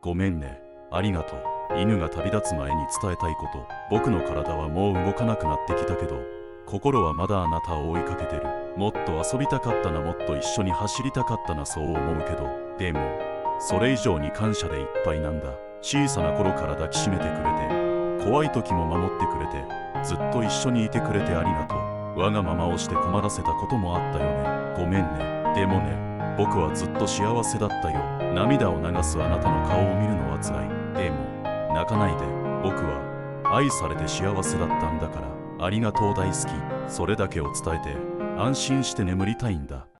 ごめんね。ありがとう。犬が旅立つ前に伝えたいこと。僕の体はもう動かなくなってきたけど、心はまだあなたを追いかけてる。もっと遊びたかったな、もっと一緒に走りたかったな、そう思うけど、でもそれ以上に感謝でいっぱいなんだ。小さな頃から抱きしめてくれて、怖い時も守ってくれて、ずっと一緒にいてくれてありがとう。わがままをして困らせたこともあったよね。ごめんね。でもね、僕はずっと幸せだったよ。涙を流すあなたの顔を見るのは辛い。でも泣かないで。僕は愛されて幸せだったんだから。ありがとう、大好き。それだけを伝えて安心して眠りたいんだ。